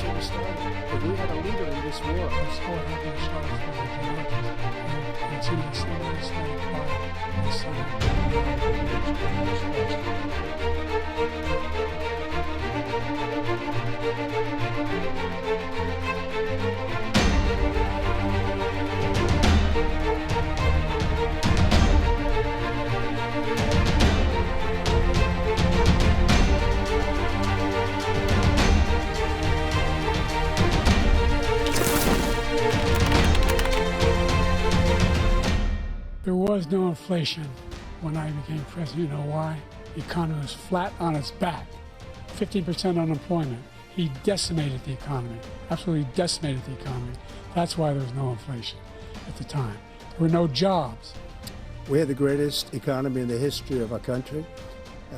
going to start it. If we had a leader in this war, I'm so happy to show us what we can and see the same Islamic There was no inflation when I became president. You know why? The economy was flat on its back. 50% unemployment. He decimated the economy, absolutely decimated the economy. That's why there was no inflation at the time. There were no jobs. We had the greatest economy in the history of our country.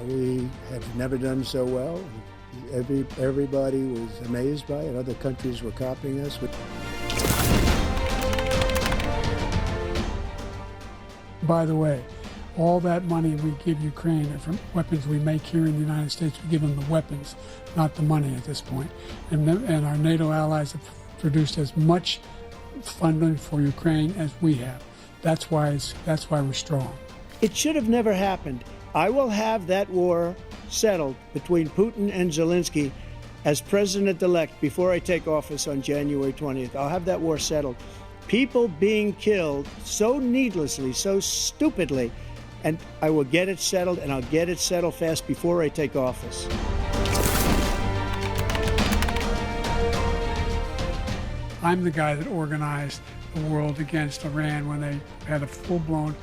We have never done so well. Everybody was amazed by it. Other countries were copying us. By the way, all that money we give Ukraine from weapons we make here in the United States, we give them the weapons, not the money at this point. And our NATO allies have produced as much funding for Ukraine as we have. That's why we're strong. It should have never happened. I will have that war settled between Putin and Zelensky as president-elect before I take office on January 20th. I'll have that war settled. People being killed so needlessly, so stupidly, and I will get it settled, and I'll get it settled fast before I take office. I'm the guy that organized the world against Iran when they had a full-blown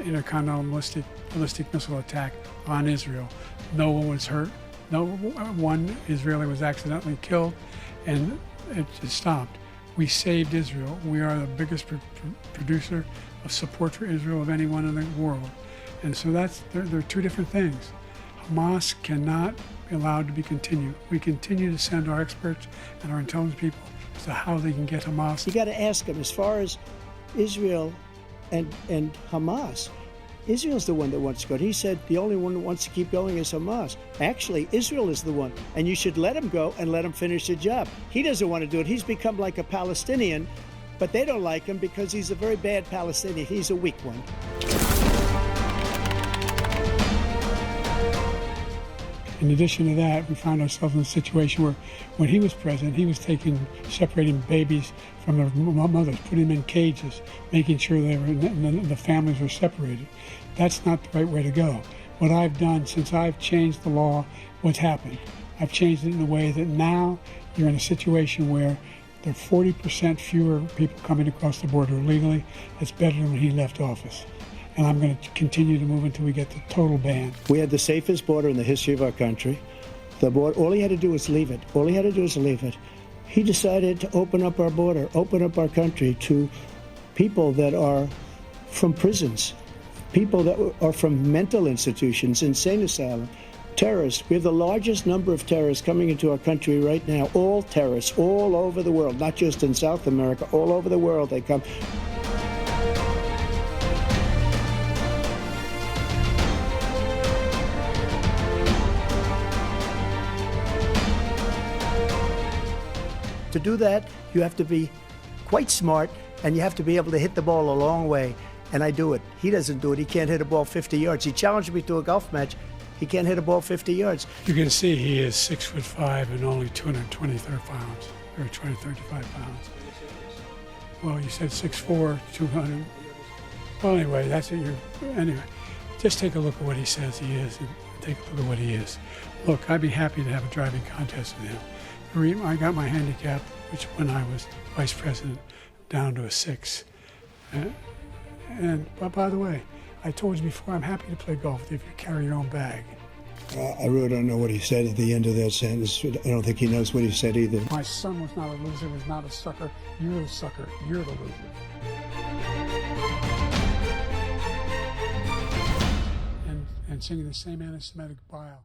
intercontinental ballistic missile attack on Israel. No one was hurt. No one Israeli was accidentally killed, and it just stopped. We saved Israel. We are the biggest producer of support for Israel of anyone in the world. And so there are two different things. Hamas cannot be allowed to be continued. We continue to send our experts and our intelligence people as to how they can get Hamas. You got to ask them, as far as Israel and Hamas, Israel's the one that wants to go. He said the only one that wants to keep going is Hamas. Actually, Israel is the one, and you should let him go and let him finish the job. He doesn't want to do it. He's become like a Palestinian, but they don't like him because he's a very bad Palestinian. He's a weak one. In addition to that, we found ourselves in a situation where when he was president, he was separating babies from their mothers, putting them in cages, making sure the families were separated. That's not the right way to go. What I've done since I've changed the law, what's happened? I've changed it in a way that now you're in a situation where there are 40% fewer people coming across the border illegally. That's better than when he left office. And I'm going to continue to move until we get the total ban. We had the safest border in the history of our country. The border, all he had to do was leave it. All he had to do was leave it. He decided to open up our border, open up our country to people that are from prisons, people that are from mental institutions, insane asylum, terrorists. We have the largest number of terrorists coming into our country right now, all terrorists, all over the world, not just in South America, all over the world they come. To do that, you have to be quite smart, and you have to be able to hit the ball a long way, and I do it. He doesn't do it. He can't hit a ball 50 yards. He challenged me to a golf match. He can't hit a ball 50 yards. You can see he is 6'5" and only 223 pounds, or 235 pounds. Well, you said 6'4", 200. Well, anyway, that's it. Anyway, just take a look at what he says he is, and take a look at what he is. Look, I'd be happy to have a driving contest with him. I got my handicap, which when I was vice president, down to a 6. But by the way, I told you before, I'm happy to play golf with you if you carry your own bag. I really don't know what he said at the end of that sentence. I don't think he knows what he said either. My son was not a loser, was not a sucker. You're the sucker. You're the loser. And singing the same anti-Semitic bile.